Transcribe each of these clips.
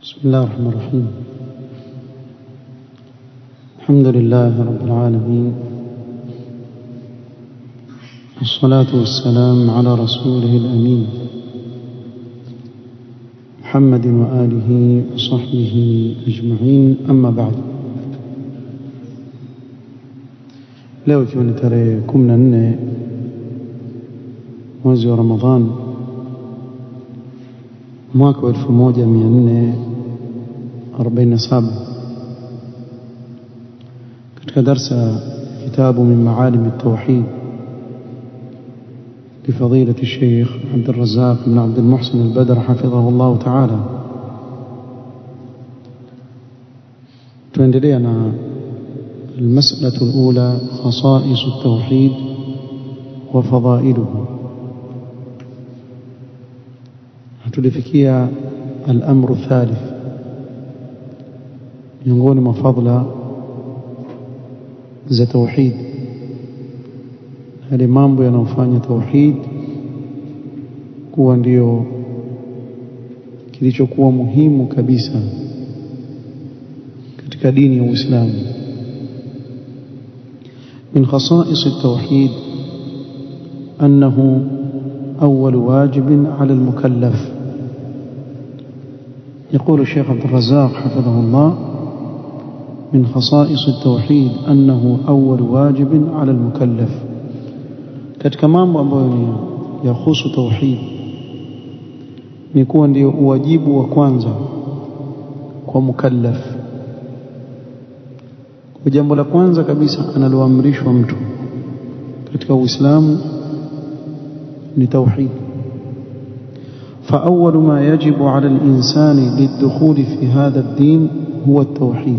بسم الله الرحمن الرحيم. الحمد لله رب العالمين، والصلاة والسلام على رسوله الأمين محمد وآله وصحبه أجمعين، أما بعد. leo ikiwa ni tarehe 14 mwezi wa Ramadhan mwaka wa 1447, katika darsa kitabu min maalim at-tauhid لفضيلة الشيخ عبد الرزاق بن عبد المحسن البدر حفظه الله تعالى، تندلينا المسألة الأولى: خصائص التوحيد وفضائله. tulifikia الأمر الثالث miongoni mwa fadhila za tauhid, yale mambo yanayofanya tauhid kuwa ndio kilichokuwa muhimu kabisa katika dini ya Uislamu. من خصائص التوحيد أنه أول واجب على المكلف. يقول الشيخ عبد الرزاق حفظه الله: من خصائص التوحيد أنه أول واجب على المكلف. katika mambo ambayo yahusu tauhid ni kuwa ndio wajibu wa kwanza kwa mukallaf. Jambo la kwanza kabisa analoamrishwa mtu katika Uislamu ni tauhid. فأول ما يجب على الإنسان للدخول في هذا الدين هو التوحيد.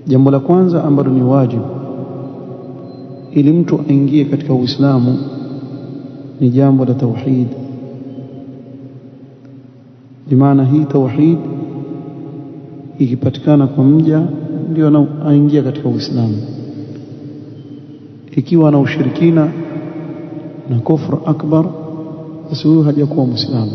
jambo la kwanza ambalo ni wajibu ili mtu aingie katika Uislamu ni jambo la tauhid. Bimaana hii tauhid ikipatikana kwa mja ndio anaingia katika Uislamu. Ikiwa na ushirikina na kufr akbar, basi huyo hajakuwa Muislamu.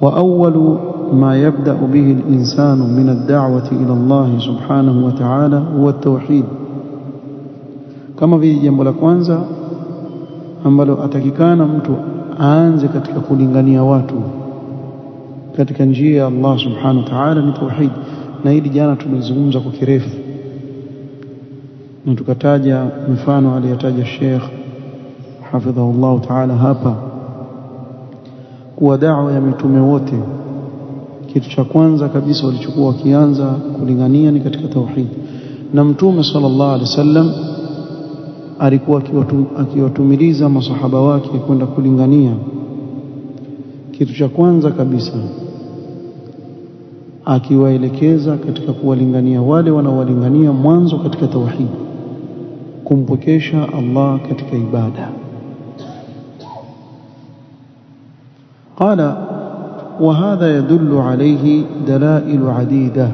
Wa awwalu ma yabda'u bihi al-insanu min ad-da'wati ila Allah subhanahu wa ta'ala huwa at-tauhid. Kama vile jambo la kwanza ambalo atakikana mtu aanze katika kulingania watu katika njia ya Allah subhanahu wa ta'ala ni tauhid. Na hili jana tulizungumza kwa kirefu na tukataja mfano aliyotaja Sheikh hafidhahullah ta'ala hapa, kuwa da'wa ya mitume wote kitu cha kwanza kabisa walichokuwa wakianza kulingania ni katika tauhid. Na mtume sallallahu alaihi wasallam alikuwa akiwatumiliza masahaba wake kwenda kulingania, kitu cha kwanza kabisa akiwaelekeza katika kuwalingania wale wanaowalingania mwanzo katika tauhid, kumpokesha Allah katika ibada. قال: وهذا يدل عليه دلائل عديدة.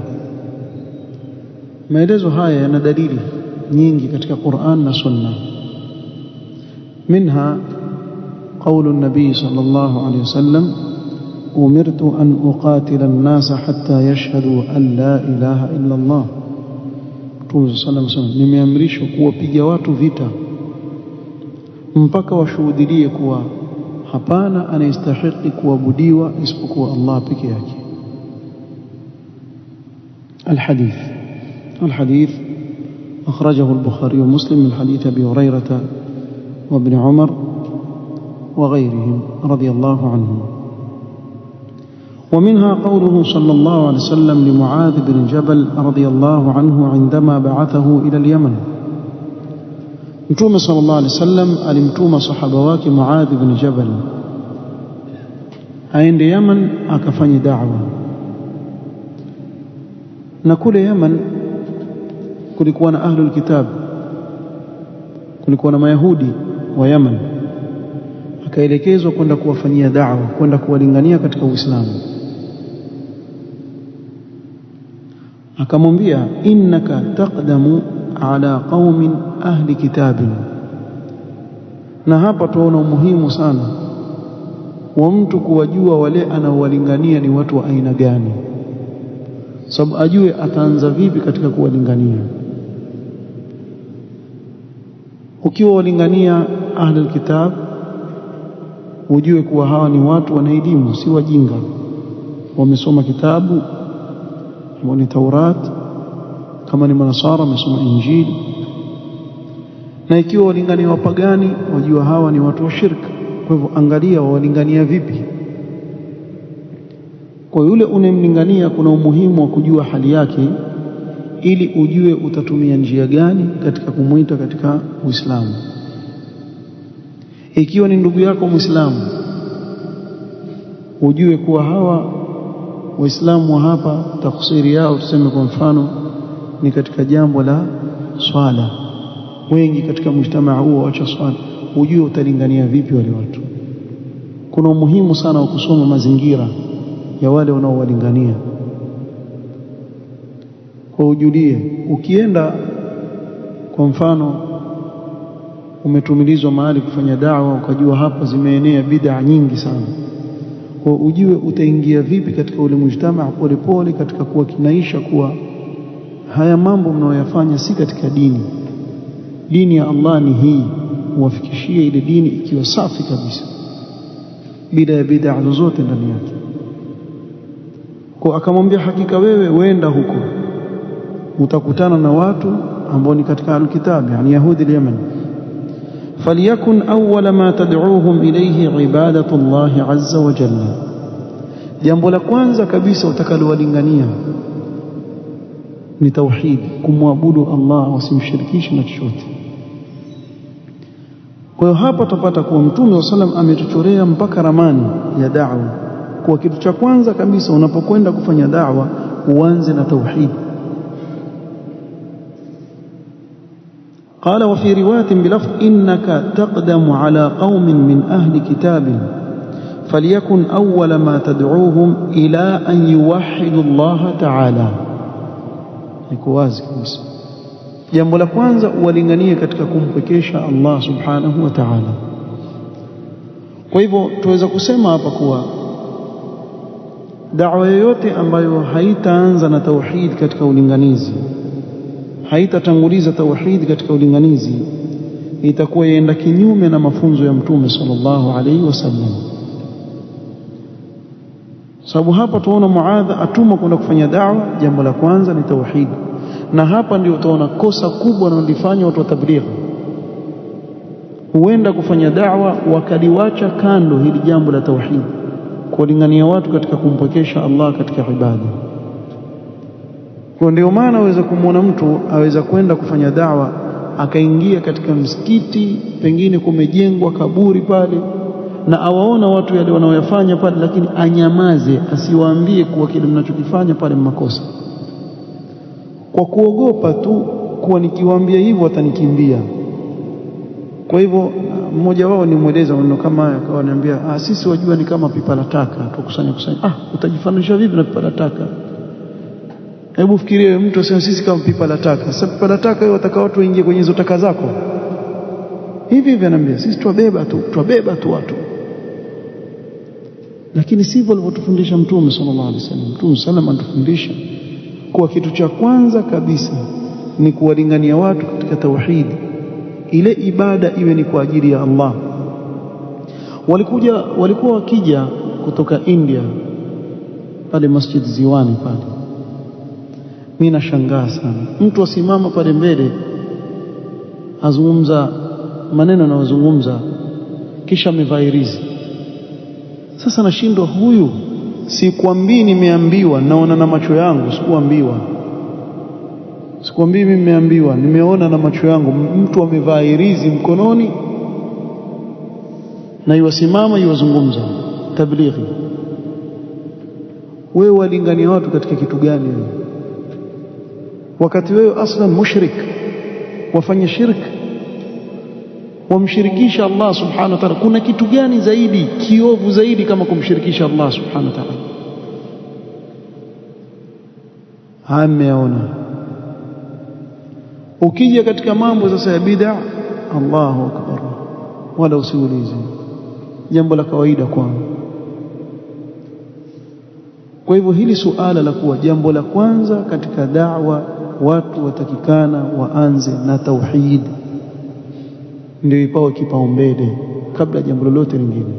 maelezo haya yana dalili nyingi katika Qur'an na Sunna. منها قول النبي صلى الله عليه وسلم: أمرت أن أقاتل الناس حتى يشهدوا أن لا إله إلا الله. Mtume صلى الله عليه وسلم: nimeamrishwa kuwapiga watu vita mpaka washuhudie kuwa hapana anayestahili kuabudiwa isipokuwa Allah peke yake. الحديث أخرجه البخاري ومسلم من حديث أبي هريرة وابن عمر وغيرهم رضي الله عنهم. ومنها قوله صلى الله عليه وسلم لمعاذ بن جبل رضي الله عنه عندما بعثه إلى اليمن. متوم صلى الله عليه وسلم alimtuma sahaba wake Muadh ibn Jabal aende Yaman akafanya da'wa. Na kule Yaman kulikuwa na ahlul kitab, kulikuwa na mayahudi wa Yaman, akaelekezwa kwenda kuwafanyia da'wa, kwenda kuwalingania katika Uislamu. Akamwambia: innaka taqdamu ala qaumin ahli kitabin. Na hapa tuona umuhimu sana wa mtu kuwajua wale anaowalingania ni watu wa aina gani, sababu ajue ataanza vipi katika kuwalingania. Ukiwa walingania ahlul kitab, ujue kuwa hawa ni watu wana elimu, si wajinga, wamesoma kitabu, ni Taurat, kama ni Manasara wamesoma Injili. Na ikiwa walingania wapagani, wajua hawa ni watu wa shirka. Kwa hivyo angalia wawalingania vipi. Kwa yule unemlingania kuna umuhimu wa kujua hali yake, ili ujue utatumia njia gani katika kumuita katika Uislamu. Ikiwa ni ndugu yako Muislamu, ujue kuwa hawa Waislamu wa hapa taksiri yao, tuseme kwa mfano ni katika jambo la swala, wengi katika mujtamaa huo waacha swala, ujue utalingania vipi wale watu. Kuna umuhimu sana wa kusoma mazingira ya wale wanaowalingania. Kwa ujulie, ukienda kwa mfano umetumilizwa mahali kufanya da'wa, ukajua hapa zimeenea bid'a nyingi sana, kwa ujue utaingia vipi katika ule mujtamaa polepole, katika kuwa kinaisha kuwa haya mambo mnayoyafanya si katika dini. Dini ya Allah ni hii, uwafikishie ile dini ikiwa safi kabisa, bila ya bid'a zozote ndani yake. Kwa akamwambia, hakika wewe wenda huko utakutana na watu ambao ni katika al-kitab, yani Yahudi al-Yaman. فليكن أول ما تدعوهم إليه عبادة الله عز وجل. jambo la kwanza kabisa utakalowalingania ni tauhid, kumwabudu Allah, wasimshirikishe na chochote. Kwa hiyo hapa tupata kuwa Mtume wa sallam ametuchorea mpaka ramani ya da'wa, kwa kitu cha kwanza kabisa unapokwenda kufanya da'wa uanze na tauhid. قال وفي رواية بلفظ إنك تقدم على قوم من أهل كتاب فليكن أول ما تدعوهم إلى أن يوحدوا الله تعالى. نكوازك بس jambo la kwanza uwalinganie katika kumpekesha Allah subhanahu wa ta'ala. Kwa hivyo tuweza kusema hapa kuwa da'wa yoyote ambayo haitaanza na tauhid katika ulinganizi, haitatanguliza tauhid katika ulinganizi, itakuwa yaenda kinyume na mafunzo ya Mtume sallallahu alaihi wasallam. Sababu hapa tuona Muadh atuma kwenda kufanya da'wa, jambo la kwanza ni tauhid. Na hapa ndio utaona kosa kubwa wanalofanya watu wa tabligh, huenda kufanya da'wa wakaliwacha kando hili jambo la tauhid, kuwalingania watu katika kumpokesha Allah katika ibada. Kwa ndio maana aweza kumwona mtu aweza kwenda kufanya da'wa akaingia katika msikiti, pengine kumejengwa kaburi pale, na awaona watu yale wanaoyafanya pale, lakini anyamaze, asiwaambie kuwa kile mnachokifanya pale makosa, kwa kuogopa tu kuwa nikiwaambia hivyo watanikimbia. Kwa hivyo mmoja wao nimweleza maneno kama haya, akawa ananiambia sisi wajua ni kama pipa la taka tukusanya. Utajifanisha vipi na pipa la taka? Hebu fikirie mtu asema sisi kama pipa la taka. Sasa pipa la taka hiyo wataka watu waingie kwenye hizo taka zako hivi ananiambia sisi twabeba tu watu. Lakini sivyo alivyotufundisha Mtume sallallahu alaihi wasallam. Mtume sallam anatufundisha kwa kitu cha kwanza kabisa ni kuwalingania watu katika tauhid, ile ibada iwe ni kwa ajili ya Allah. Walikuwa wakija kutoka India pale Masjid Ziwani pale, mimi nashangaa sana, mtu asimama pale mbele azungumza maneno anayozungumza kisha amevairizi. Sasa nashindwa, huyu sikwambii nimeambiwa, naona na macho yangu, sikwambii mimi nimeambiwa, nimeona na macho yangu mtu amevairizi mkononi na yuwasimama yuwazungumza tablighi. Wewe walingania watu katika kitu gani wewe, wakati wewe aslan mushrik, wafanya shirk, wamshirikisha Allah subhanahu wa ta'ala? Kuna kitu gani zaidi kiovu zaidi kama kumshirikisha Allah subhanahu wa ta'ala? Hameona. Ukija katika mambo sasa ya bid'a, Allahu akbar, wala usiulize, jambo la kawaida kwangu. Kwa hivyo hili suala la kuwa jambo la kwanza katika da'wa watu watakikana waanze na tauhid, ndio ipawe kipaumbele kabla jambo lolote lingine.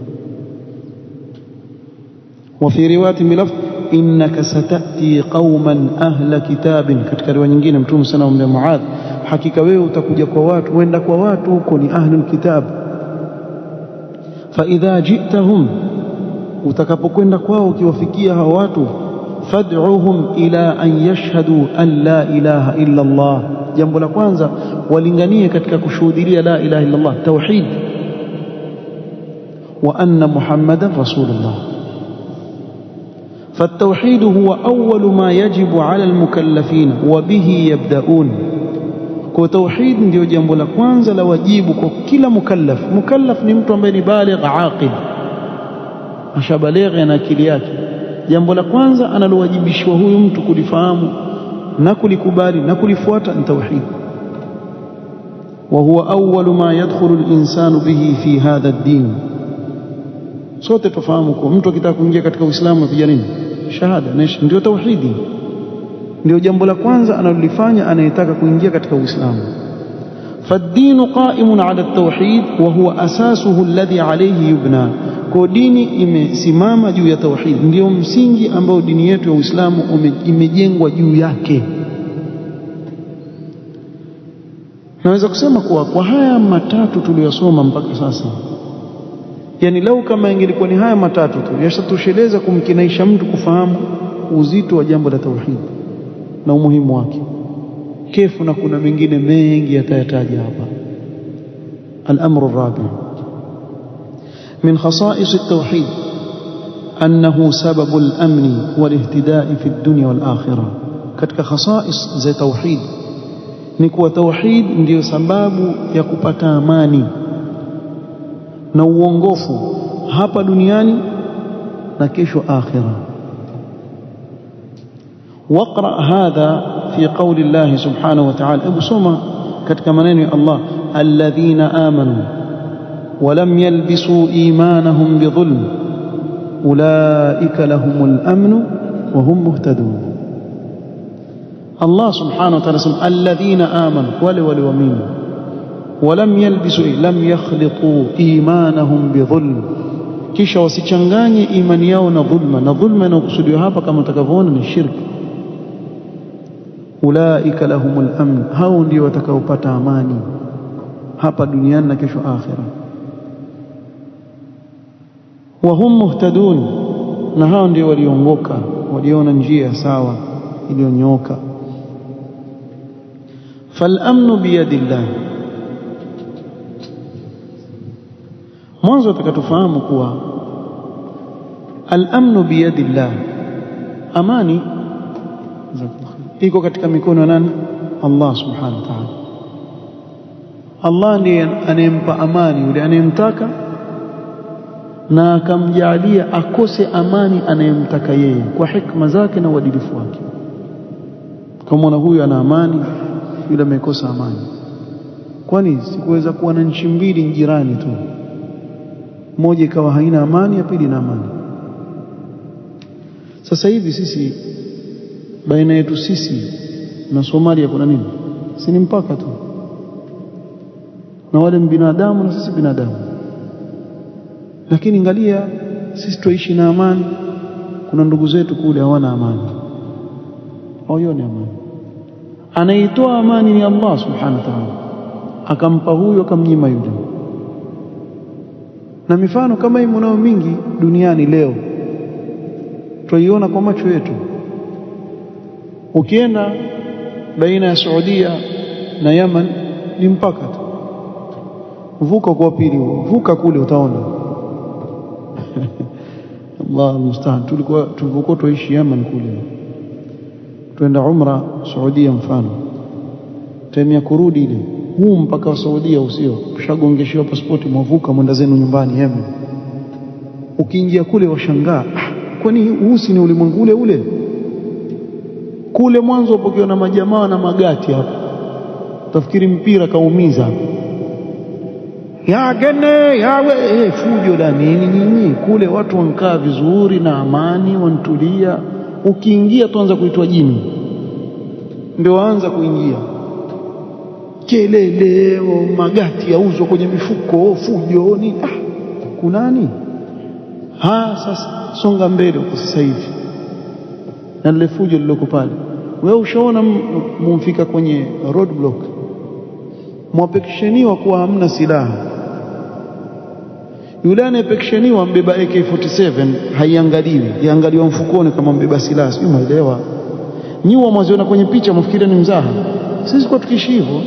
Wa fi riwayati bilafdh innaka satati qauman ahla kitabin, katika riwaya nyingine Mtume sana amwambia Muadh, hakika wewe utakuja kwa watu, wenda kwa watu huko ni ahlul kitab. Fa idha jitahum, utakapokwenda kwao ukiwafikia hao watu, fad'uhum ila an yashhadu an la ilaha illa Allah, jambo la kwanza walinganie katika kushuhudia la ilaha illa Allah, tauhid, wa anna Muhammadan rasulullah. فالتوحيد هو أول ما يجب على المكلفين وبه يبدأون. kwa tauhid ndio jambo la kwanza la wajibu kwa kila mukallaf. Mukallaf ni mtu ambaye ni baligh aqil, ashabaligh na akili yake. Jambo la kwanza analowajibishwa huyu mtu kulifahamu na kulikubali na kulifuata ni tauhid. wa huwa awwal ma yadkhulu al-insanu bihi fi hadha ad-din. Sote tufahamu kwa mtu akitaka kuingia katika Uislamu apiga nini? Shahada. Ndio tauhidi, ndio jambo la kwanza analolifanya anayetaka kuingia katika Uislamu. فالدين قائم على التوحيد وهو أساسه الذي عليه يبنى. kwa dini imesimama juu ya tauhid, ndio msingi ambao dini yetu ya Uislamu imejengwa juu yake. Naweza kusema kuwa kwa haya matatu tuliyosoma mpaka sasa, yani lau kama ingelikuwa ni haya matatu tu yashatosheleza kumkinaisha mtu kufahamu uzito wa jambo la tauhid na umuhimu wake. Kefu na kuna mengine mengi yatayataja hapa. Al-amru ar-rabi' min khasa'is at-tauhid annahu sababu al-amn wal-ihtida'i fi ad-dunya wal-akhirah. katika khasa'is za tauhid ni kuwa tauhid ndiyo sababu ya kupata amani na uongofu hapa duniani na kesho akhira. واقرأ هذا في قول الله سبحانه وتعالى. ابو سوما katika maneno ya Allah, alladhina amanu ولم يلبسوا إيمانهم بظلم أولئك لهم الأمن وهم مهتدون. الله سبحانه وتعالى الذين آمنوا ولومين ولم يلبسوا لم يخلطوا إيمانهم بظلم, kisha wasichanganye imani yao na dhulma. Na dhulma inayokusudiwa hapa kama utakavyoona ni shirki. Ulaika lahumul amn, hao ndio watakaopata amani hapa duniani na kesho akhira. Wa hum muhtadun, na hao ndio waliongoka, waliona njia sawa iliyonyooka. Fal-amnu biyadillah. Mwanzo tutakatufahamu kuwa al-amnu biyadillah, amani iko katika mikono ya nani? Allah subhanahu wa ta'ala. Allah ndiye anayempa amani yule anayemtaka na akamjalia akose amani anayemtaka yeye kwa hikma zake na uadilifu wake. Kama huyu ana amani, yule amekosa amani. Kwani sikuweza kuwa na nchi mbili jirani tu, moja ikawa haina amani, ya pili na amani? Sasa hivi sisi baina yetu sisi na Somalia kuna nini? Si ni mpaka tu, na wale binadamu na sisi binadamu. Lakini angalia, sisi tuishi na amani, kuna ndugu zetu kule hawana amani. Hawaioni amani. Anaitoa amani ni Allah subhanahu wa ta'ala, akampa huyo akamnyima yule. Na mifano kama hii mnao mingi duniani leo, tuiona kwa macho yetu. Ukienda baina ya Saudia na Yemen ni mpaka tu, vuka kwa pili, vuka kule utaona. Allah musta'an. Tulikuwa tuishi Yemen kule, tuenda umra Saudia, mfano time ya kurudi ile, huu mpaka wa Saudia usio ushagongeshiwa pasipoti, mwavuka mwenda zenu nyumbani Yemen. Ukiingia kule washangaa, kwani huu si ni ulimwengu ule ule? Kule mwanzo upokewa na majamaa na magati hapa, utafikiri mpira kaumiza ya gene yawe fujo la nini. Kule watu wankaa vizuri na amani, wantulia, ukiingia tuanza kuitwa jini, ndio anza kuingia kelele, magati yauzwa kwenye mifuko, fujo ni kunani. Sasa songa mbele huko sasa hivi na lile fujo liloko pale. Wewe ushaona mumfika kwenye roadblock, mwapekisheniwa kuwa hamna silaha, yule anayepekisheniwa mbeba AK47 haiangaliwi, yaangaliwa mfukoni kama mbeba silaha. Sio, mwelewa? Nyiwa mwaziona kwenye picha mwafikiria ni mzaha. Sisi kwa tukiishi hivyo.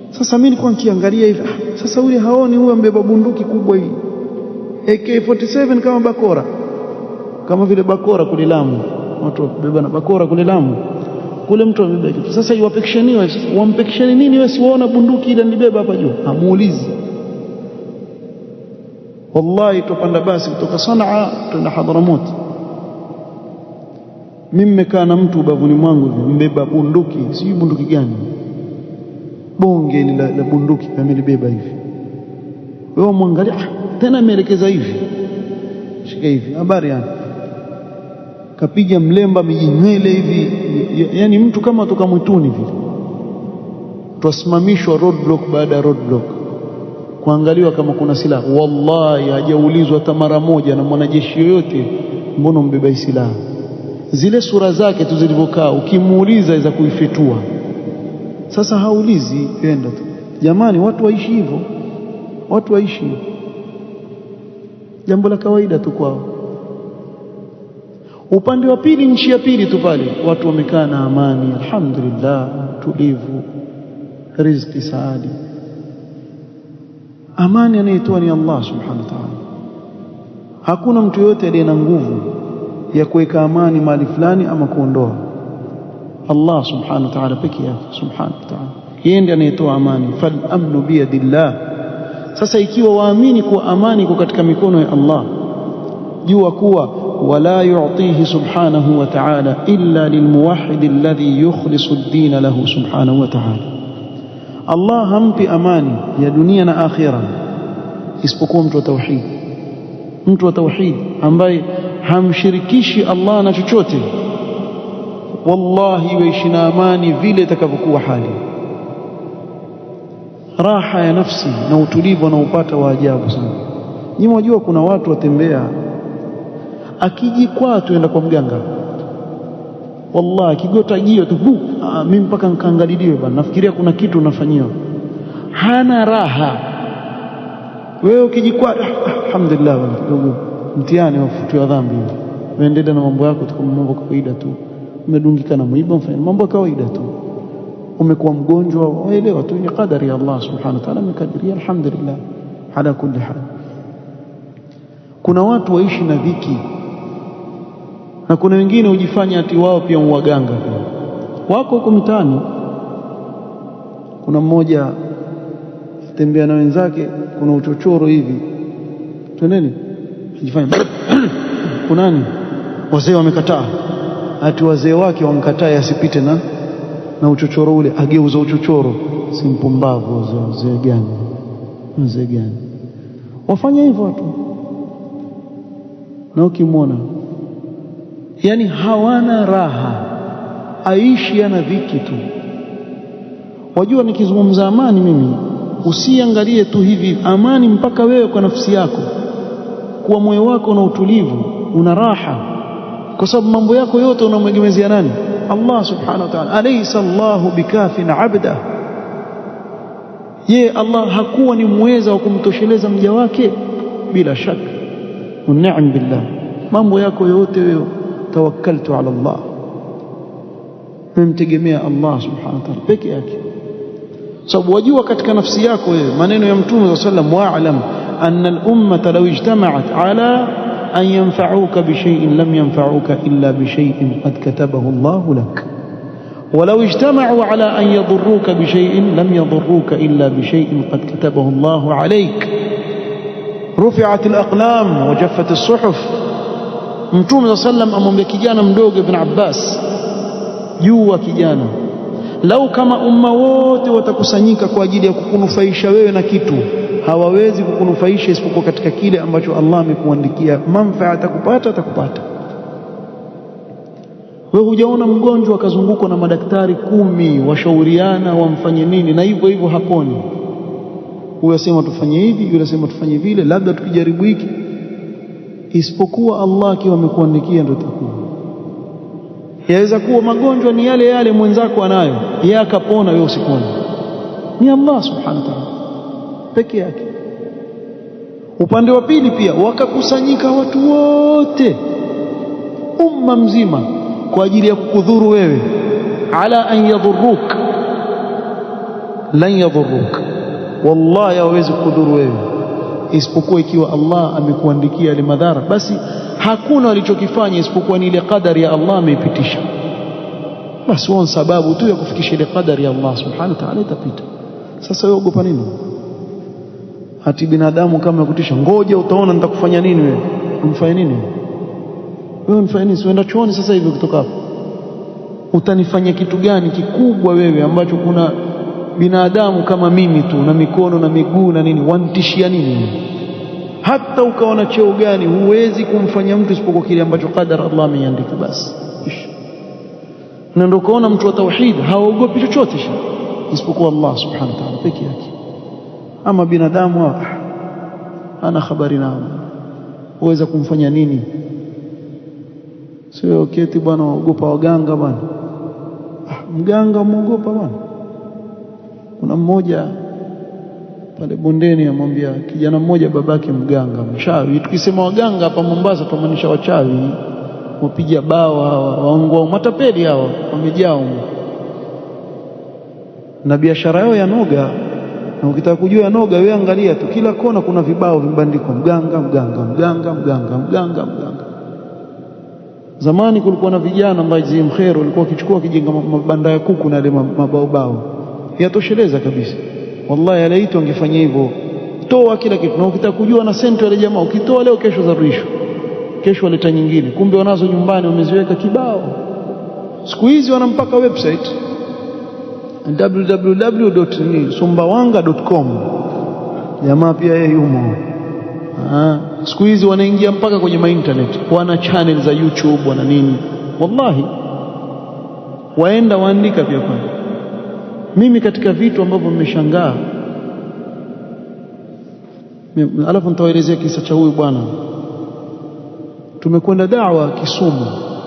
Sasa mimi nilikuwa nikiangalia hivi, sasa yule haoni huyo mbeba bunduki kubwa hii AK47 kama bakora, kama vile bakora kule Lamu, watu wabeba na bakora kule Lamu kule, mtu amebeba kitu. Sasa iwapekisheniwa, wampekisheni nini? Wewe siwaona bunduki ile nilibeba hapa juu? Amuulizi. Wallahi tupanda basi kutoka Sanaa tuna Hadramaut, mimi nimekaa na mtu ubavuni mwangu mbeba bunduki, sijui bunduki gani, bonge ile la bunduki amelibeba hivi. Wewe mwangalia tena ameelekeza hivi, shika hivi, habari yani, kapiga mlemba mijinywele hivi, yani mtu kama toka mwituni vile. Twasimamishwa roadblock baada ya roadblock kuangaliwa kama kuna silaha. Wallahi hajaulizwa hata mara moja na mwanajeshi yoyote, mbona mbeba silaha? Zile sura zake tu zilivyokaa, ukimuuliza za kuifetua. Sasa haulizi, penda tu. Jamani, watu waishi hivyo, watu waishi jambo la kawaida tu kwao. Upande wa pili, nchi ya pili tu pale, watu wamekaa na amani, alhamdulillah, tulivu, riziki saadi. Amani anayetoa ni Allah subhanahu wa ta'ala. Hakuna mtu yote aliye na nguvu ya kuweka amani mahali fulani ama kuondoa. Allah subhanahu wa ta'ala pekee yake subhanahu wa ta'ala, yeye ndiye anayetoa amani. Fal amnu biyadillah. Sasa ikiwa waamini kuwa amani iko katika mikono ya Allah, jua kuwa wala yu'tihi subhanahu wa ta'ala illa lilmuwahhid alladhi yukhlisu ad-din lahu subhanahu wa ta'ala. Allah hampi amani ya dunia na akhira isipokuwa mtu wa tauhid, mtu wa tauhid ambaye hamshirikishi Allah na chochote. Wallahi waishi na amani vile itakavyokuwa hali, raha ya nafsi na utulivu anaupata wa ajabu sana. Nyinyi wajua kuna watu watembea, akijikwaa tuenda kwa mganga, wallahi akigota jio tu mimi mpaka nikaangaliwe bwana, nafikiria kuna kitu unafanyiwa, hana raha. Wewe ukijikwaa alhamdulillah bwana, mtihani wafutiwa dhambi, uendelea na mambo yako tu, mambo kawaida tu. Umedungika na mwiba, mfanye mambo kawaida tu. Umekuwa mgonjwa, waelewa tu ni qadari ya Allah subhanahu wa ta'ala, amekadiria, alhamdulillah ala kulli hal. Kuna watu waishi na dhiki, na kuna wengine hujifanya ati wao pia waganga wako huko mitaani. Kuna mmoja tembea na wenzake, kuna uchochoro hivi, twendeni, hujifanya kunani, wazee wamekataa, ati wazee wake wamkataa asipite na uchochoro ule, ageuza uchochoro. Si mpumbavu wazee gani? Wazee gani wafanya hivyo watu? Na ukimwona yani hawana raha, aishi ana dhiki tu. Wajua nikizungumza amani mimi, usiangalie tu hivi amani, mpaka wewe kwa nafsi yako, kwa moyo wako na utulivu, una raha, kwa sababu mambo yako yote unamwegemezea nani? Allah subhanahu wa ta'ala. Alaysa Allahu bikafin abda, ye Allah hakuwa ni muweza wa kumtosheleza mja wake? Bila shaka, un'am billah, mambo yako yote wewe tawakkaltu ala Allah, memtegemea Allah subhanahu wa ta'ala peke yake. Sababu wajua katika nafsi yako wewe maneno ya Mtume sallallahu alayhi wasallam, anna al-ummata law ijtama'at ala an yanfa'uka bi shay'in lam yanfa'uka illa bi shay'in qad katabahu Allahu lak, wa law ijtama'u ala an yadurruka bi shay'in lam yadurruka illa bi shay'in qad katabahu Allahu alayk. Rufi'at al-aqlam wa jaffat as-suhuf. Mtume sallam amwambia kijana mdogo Ibn Abbas, jua kijana, lau kama umma wote watakusanyika kwa ajili ya kukunufaisha wewe na kitu, hawawezi kukunufaisha isipokuwa katika kile ambacho Allah amekuandikia manfaa atakupata. Wewe hujaona mgonjwa akazungukwa na madaktari 10 washauriana wamfanye nini, na hivyo hivyo haponi. Huyu asema tufanye hivi, yule asema tufanye vile, labda tukijaribu hiki, isipokuwa Allah akiwa amekuandikia ndio itakuwa. Yaweza kuwa magonjwa ni yale yale mwenzako anayo, yeye akapona, wewe usipone. Ni Allah subhanahu wa ta'ala peke yake. Upande wa pili pia wakakusanyika watu wote, umma mzima, kwa ajili ya kukudhuru wewe, ala an yadhurruk lan yadhurruk, wallahi hawezi kukudhuru wewe isipokuwa ikiwa Allah amekuandikia ile madhara. Basi hakuna walichokifanya isipokuwa ni ile qadari ya Allah ameipitisha. Basi wao sababu tu ya kufikisha ile qadari ya Allah subhanahu wa ta'ala itapita. Sasa wewe ogopa nini? Hati binadamu kama yakutisha, ngoja utaona nitakufanya nini wewe. Unifanya nini wewe? Unifanya nini? Sienda chuoni sasa hivi kutoka hapo. Utanifanya kitu gani kikubwa wewe ambacho kuna binadamu kama mimi tu na mikono na miguu na nini, wanitishia nini? Hata ukaona cheo gani huwezi kumfanya mtu isipokuwa kile ambacho qadar Allah ameandika. Basi na ndio kaona mtu wa tauhid haogopi chochote isipokuwa Allah subhanahu wa ta'ala peke yake. Ama binadamu ana habari nao, huweza kumfanya nini? Sio keti bwana, ogopa waganga bwana. Mganga muogopa bwana. Kuna mmoja pale bondeni amwambia kijana mmoja babake mganga mchawi. Tukisema waganga hapa Mombasa tumaanisha wachawi, wapiga bao hawa, waongo matapeli hawa wamejaa huko. Na biashara yao ya noga, na ukitaka kujua ya noga wewe angalia tu, kila kona kuna vibao vibandikwa mganga mganga mganga mganga mganga mganga. Zamani kulikuwa na vijana ambao Mkhero walikuwa wakichukua kijenga mabanda ya kuku na ile mabaobao, yatosheleza kabisa. Wallahi alaito angefanya hivyo, toa kila kitu, na ukitaka kujua na senti wale jamaa, ukitoa leo kesho zarudishwa, kesho waleta nyingine, kumbe wanazo nyumbani wameziweka kibao. Siku hizi wana mpaka website www.sumbawanga.com. jamaa pia yeye yumo. Siku hizi wanaingia mpaka kwenye internet, wana channel za YouTube, wana nini, wallahi waenda waandika pia pale. Mimi katika vitu ambavyo nimeshangaa, alafu nitawaelezea kisa cha huyu bwana. Tumekwenda da'wa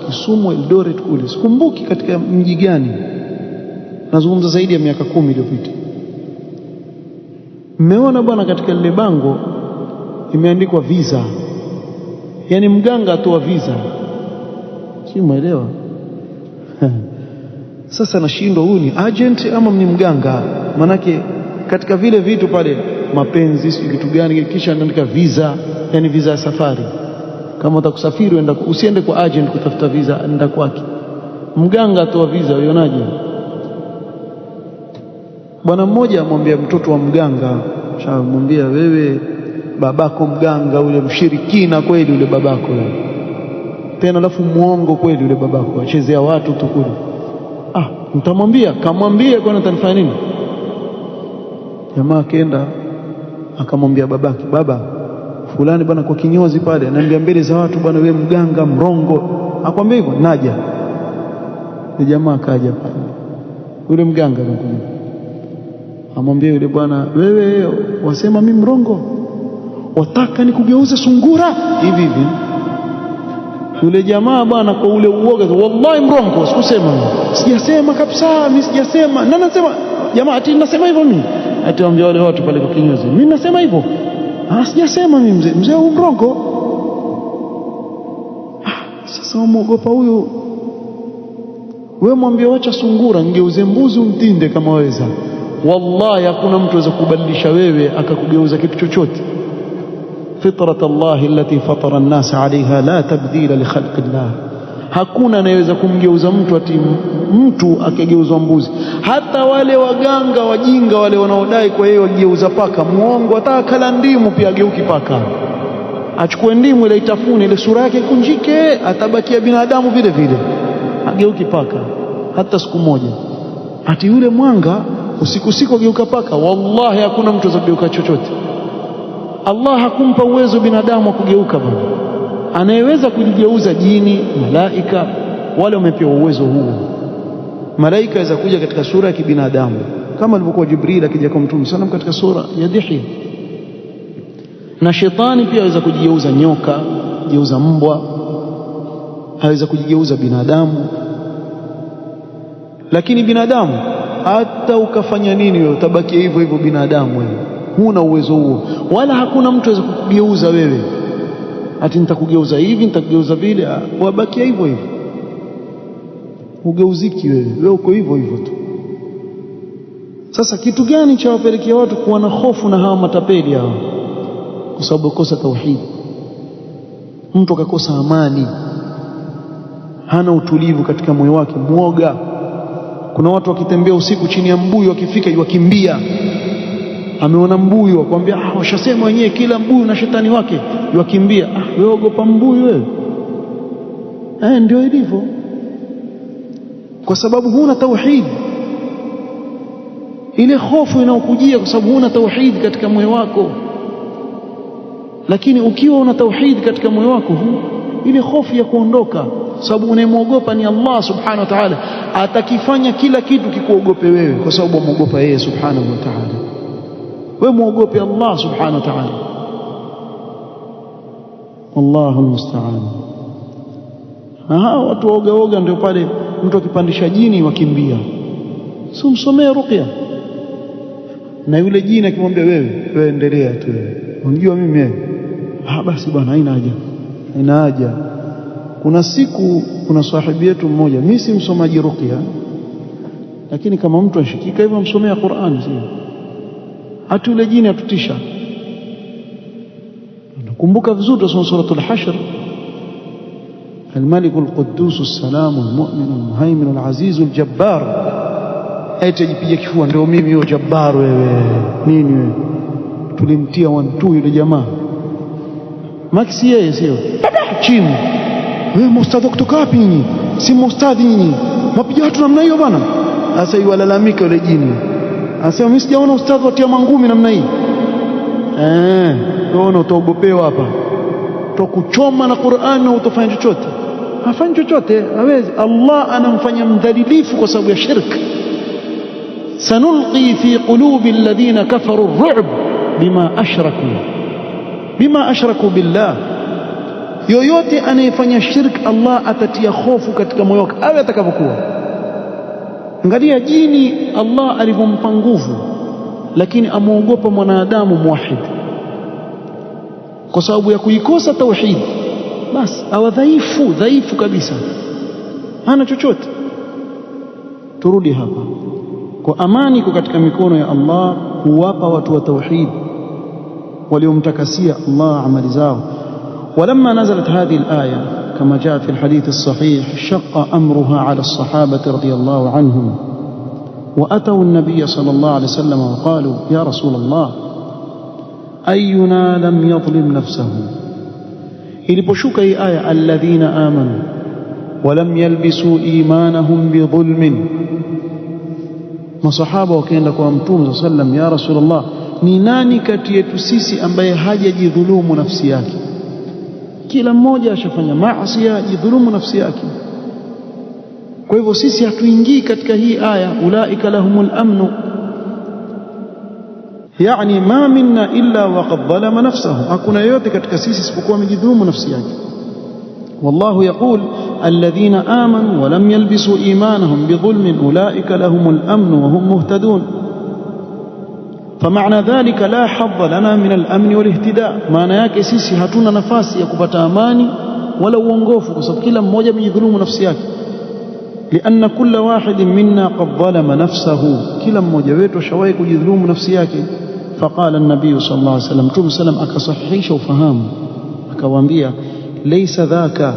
Kisumu Eldoret kule, sikumbuki katika mji gani, nazungumza zaidi ya miaka 10 iliyopita. Mmeona bwana katika lile bango imeandikwa visa, yani mganga atoa visa, si umeelewa? Sasa nashindwa, huyu ni agent ama ni mganga? Manake katika vile vitu pale, mapenzi si kitu gani, kisha anaandika visa, yani visa ya safari. Kama utakusafiri usiende kwa agent kutafuta visa, enda kwake. Mganga atoa visa, uionaje? Bwana mmoja amwambia mtoto wa mganga, shamwambia wewe babako mganga, ule mshirikina kweli ule babako yule, tena alafu muongo kweli ule babako, achezea watu tu kule. Nitamwambia, kamwambie kwani atanifanya nini? Jamaa akaenda akamwambia babake, baba fulani bwana kwa kinyozi pale ananiambia mbele za watu, bwana wewe mganga mrongo. Akwambia hivyo, naja. Ni jamaa akaja pale, yule mganga anakuja, amwambia yule bwana, wewe wasema mimi mrongo, wataka nikugeuze sungura hivi hivi. Yule jamaa bwana kwa ule uoga, wallahi mrongo, sikusema mimi, sijasema kabisa mimi, sijasema. Na nasema jamaa, ati nasema hivyo mimi? Ati waambia wale watu pale kwa kinyozi, mimi nasema hivyo? Sijasema mimi, mzee huyu mrongo. Sasa umeogopa huyu, wewe mwambie wacha sungura, ngeuze mbuzi umtinde kama waweza. Wallahi hakuna mtu aweza kubadilisha wewe akakugeuza kitu chochote. Fitrat Allah allati fatara an-nas 'alayha la tabdila li khalqi Allah. Hakuna anayeweza kumgeuza mtu ati mtu akageuzwa mbuzi. Hata wale waganga wajinga wale wanaodai kwa yeye wageuza paka, muongo. Hata kala ndimu pia ageuki paka, achukue ndimu ile itafune ile sura yake kunjike, atabakia binadamu vile vile, ageuki paka hata siku moja. Ati yule mwanga usiku ageuka paka. Wallahi hakuna mtu azageuka chochote. Allah hakumpa uwezo binadamu wa kugeuka bwana. Anayeweza kujigeuza jini, malaika, wale wamepewa uwezo huo. Malaika aweza kuja katika sura ya kibinadamu kama alivyokuwa Jibril akija kwa Mtume sallam katika sura ya Dihya, na shetani pia aweza kujigeuza nyoka, kujigeuza mbwa, aweza kujigeuza binadamu. Lakini binadamu hata ukafanya nini wewe utabaki hivyo hivyo binadamu, wewe huna uwezo huo, wala hakuna mtu aweza kukugeuza wewe ati nitakugeuza hivi nitakugeuza vile, wabaki hivyo hivyo, ugeuziki wewe uko hivyo hivyo tu. Sasa kitu gani cha wapelekea watu kuwa na hofu na hawa matapeli hawa? Kwa sababu kosa tauhid. Mtu akakosa amani, hana utulivu katika moyo wake, mwoga. Kuna watu wakitembea usiku chini ya mbuyu, wakifika yuwakimbia. Ameona mbuyu akwambia washasema wenyewe kila mbuyu na shetani wake, yuwakimbia. Wewe ogopa mbuyu wewe? Ndio ilivyo, kwa sababu huna tauhid. Ile hofu inaokujia kwa sababu huna tauhid katika moyo wako. Lakini ukiwa una tauhid katika moyo wako, ile hofu ya kuondoka, sababu unayemwogopa ni Allah subhanahu wa ta'ala. Atakifanya kila kitu kikuogope wewe, kwa sababu muogopa yeye subhanahu wa ta'ala. Wewe muogope Allah subhanahu wa ta'ala. Wallahu almusta'an. Watu waoga ndio pale mtu akipandisha jini wakimbia. Si msomee ruqya, na yule jini akimwambia wewe endelea tu, unajua mimi wewe, basi bwana haina haja. Kuna siku kuna sahibi yetu mmoja, mimi si msomaji ruqya, lakini kama mtu ashikika hivyo msomea Qur'an, sio hata yule jini atutisha. Nakumbuka vizuri tusoma suratul Hashr, الملك القدوس السلام المؤمن المهيمن العزيز الجبار. Aitajipiga kifua, ndio mimi huyo jabbar wewe nini wewe? Tulimtia 1-2 yule jamaa Maxi, yeye sio chini. Wewe mustadhi kutoka wapi nyinyi? Si mustadhi nyinyi, mapiga watu namna hiyo bwana. Sasa yualalamika yule jini, anasema mimi sijaona ustadhi watia mangumi namna hii. Unaona utaogopewa hapa, utakuchoma na Qur'an na utafanya chochote. Hafanyi chochote, hawezi. Allah anamfanya mdhalilifu kwa sababu ya shirk. sanulqi fi qulubi alladhina kafaru ar-ru'b bima ashraku billah. Yoyote anayefanya shirk Allah atatia hofu katika moyo wake awe atakavyokuwa. Angalia jini Allah alivyompa nguvu, lakini amuogopa mwanadamu muwahid kwa sababu ya kuikosa tauhid. Basi awa dhaifu kabisa, hana chochote. Turudi hapa kwa amani iko katika mikono ya Allah, huwapa watu wa tauhid waliomtakasia Allah amali zao. ولما نزلت هذه الآية كما جاء في الحديث الصحيح شق أمرها على الصحابة رضي الله عنهم، وأتوا النبي صلى الله عليه وسلم وقالوا يا رسول الله أينا لم يظلم نفسه. iliposhuka hii aya alladhina amanu walam yalbisu imanahum bidhulmin, masahaba wakaenda kwa Mtume sallam, ya Rasulullah, ni nani kati yetu sisi ambaye hajajidhulumu nafsi yake? Kila mmoja ashafanya maasi, jidhulumu nafsi yake. Kwa hivyo sisi hatuingii katika hii aya ulaika lahumul amnu, yani ma minna illa waqad dhalama nafsahu, hakuna yote katika sisi isipokuwa amejidhulumu nafsi yake. wallahu yaqul alladhina amanu wa lam yalbisu imanahum bidhulmin ulaika lahumul amnu wa hum muhtadun. فمعنى ذلك لا حظ لنا من الأمن والاهتداء، maana yake sisi hatuna nafasi ya kupata amani wala uongofu, kwa sababu kila mmoja amejidhulumu nafsi yake. لأن كل واحد منا قد ظلم نفسه، kila mmoja wetu ashawahi kujidhulumu nafsi yake. فقال النبي صلى الله عليه وسلم, Mtume sallam akasahihisha ufahamu akawaambia ليس ذاك،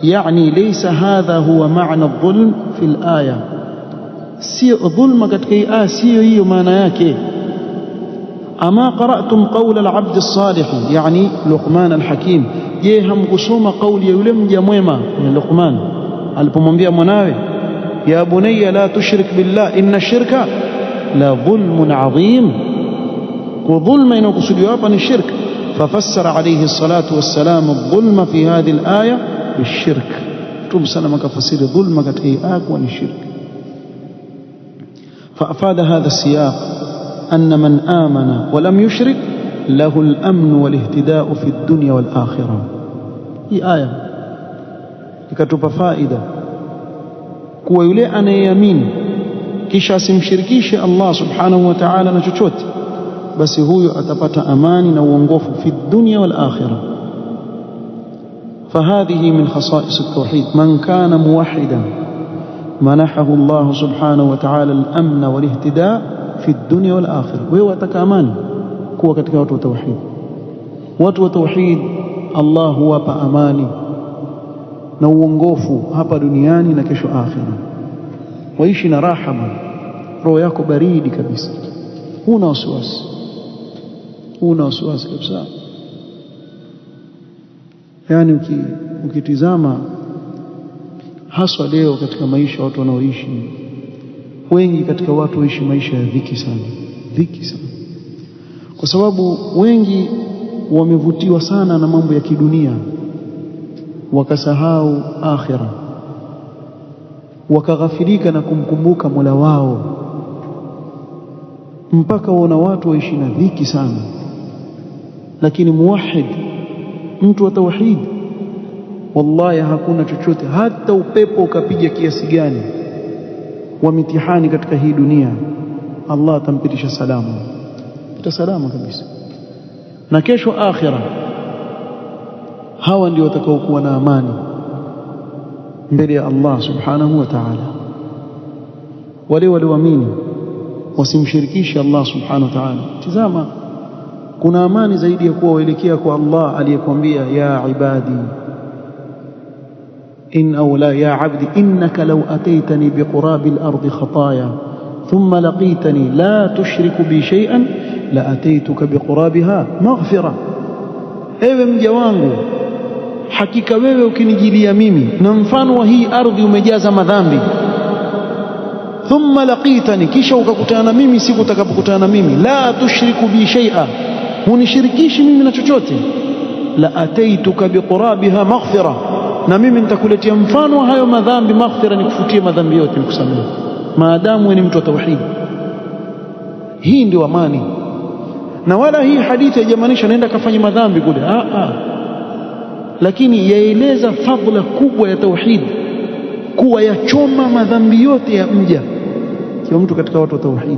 يعني ليس هذا هو معنى الظلم في الآية. sio dhulma katika hii aya, sio hiyo maana yake. ama qara'tum qawla al-'abd as-salih, yani Luqman al-Hakim, je hamkusoma kauli ya yule mja mwema ni Luqman alipomwambia mwanawe ya bunayya la tushrik billah inna shirka la dhulmun 'adhim. kwa dhulma inayokusudiwa hapa ni shirk. fafassara alayhi salatu wassalam adh-dhulma fi hadhihi al-aya bishirk. Mtume sallallahu akafasiri dhulma katika hii aya kuwa ni shirki. فأفاد هذا السياق أن من آمن ولم يشرك له الأمن والاهتداء في الدنيا والآخرة. هي آية ikatupa faida kuwa yule anayeamini kisha asimshirikishe Allah subhanahu wa ta'ala na chochote, basi huyo atapata amani na uongofu fi dunya wal akhirah. فهذه من خصائص التوحيد. من كان موحدا منحه الله سبحانه وتعالى الأمن والاهتداء في الدنيا والآخرة. وهو أتكامن kuwa katika watu wa tauhid. Watu wa tauhid Allah huwapa amani na uongofu hapa duniani na kesho akhira. Waishi na raha, roho yako baridi kabisa, huna wasiwasi kabisa. Yani ukitizama haswa leo katika maisha watu wanaoishi, wengi katika watu waishi maisha ya dhiki sana, kwa sababu wengi wamevutiwa sana na mambo ya kidunia, wakasahau akhira, wakaghafilika na kumkumbuka Mola wao, mpaka waona watu waishi na dhiki sana. Lakini muwahid, mtu wa tauhid, wallahi hakuna chochote, hata upepo ukapiga kiasi gani wa mitihani katika hii dunia, Allah atampitisha salama kabisa. Na kesho akhira, hawa ndio watakaokuwa na amani mbele ya Allah subhanahu wa ta'ala. Wale walioamini wasimshirikishe Allah subhanahu wa ta'ala. Tizama, kuna amani zaidi ya kuwa waelekea kwa Allah aliyekwambia ya ibadi ya abdi innaka law ataitani biqurabi al-ardi khataaya thumma laqitani la tushriku bi shay'an la ataituka biqurabiha maghfira. Ewe mja wangu, hakika wewe ukinijilia mimi na mfano wa hii ardhi umejaza madhambi, thumma laqitani, kisha ukakutana na mimi siku utakapokutana na mimi, la tushriku bi shay'a, hunishirikishi mimi na chochote, la ataituka biqurabiha maghfira, na mimi nitakuletea mfano wa hayo madhambi maghfira, nikufutie madhambi yote, nikusamehe, maadamu wewe ni mtu wa tauhid. Hii ndio amani. Na wala hii hadithi haijamaanisha naenda kafanya madhambi kule, lakini yaeleza fadhila kubwa ya tauhid, kuwa yachoma madhambi yote ya mja kiwa mtu katika watu wa tauhid.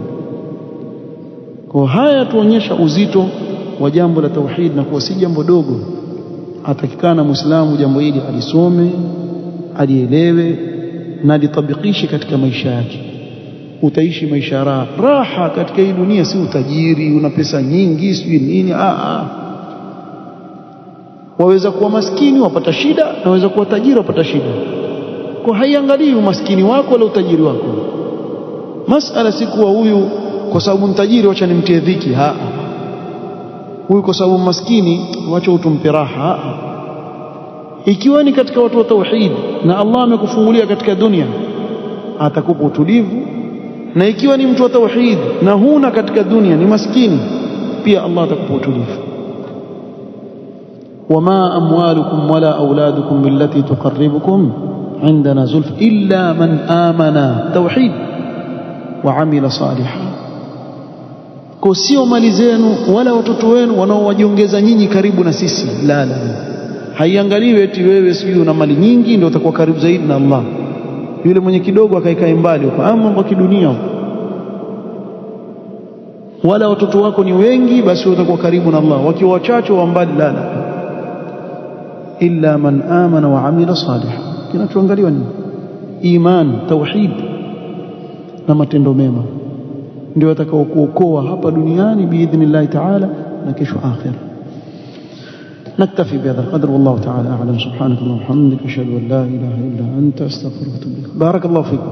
Kwa haya tuonyesha uzito wa jambo la tauhid, na kuwa si jambo dogo. Atakikana Muislamu jambo hili alisome, alielewe na alitabikishe katika maisha yake. Utaishi maisha raha katika hii dunia, si utajiri, una pesa nyingi, sijui nini. Waweza kuwa maskini wapata shida, na waweza kuwa tajiri wapata shida. Kwa haiangalii umaskini wako wala utajiri wako. Masala si kuwa huyu kwa sababu mtajiri wacha nimtie dhiki, huyu kwa sababu maskini wacha utumpe raha. Ikiwa ni katika watu wa tauhid na Allah amekufungulia katika dunia, atakupa utulivu. Na ikiwa ni mtu wa tauhid na huna katika dunia, ni maskini, pia Allah atakupa utulivu. wama amwalukum wala auladukum billati tuqarribukum indana zulfa illa man amana tauhid wa amila salihan. Kwa sio mali zenu wala watoto wenu wanaowajiongeza nyinyi karibu na sisi, la. Haiangaliwi eti wewe sijui una mali nyingi ndio utakuwa karibu zaidi na Allah. Yule mwenye kidogo akaikae mbali huko, mambo ya kidunia. Wala watoto wako ni wengi, basi utakuwa karibu na Allah. Wakiwa wachache wa mbali, la. Illa man amana wa amila salihan. Kinachoangaliwa ni iman, tauhid na matendo mema, ndio watakaokuokoa hapa duniani biidhnillah ta'ala na kesho akhira. نكتفي بهذا القدر والله تعالى أعلم. سبحانك اللهم وبحمدك أشهد أن لا إله إلا أنت أستغفرك وأتوب إليك. بارك الله فيكم.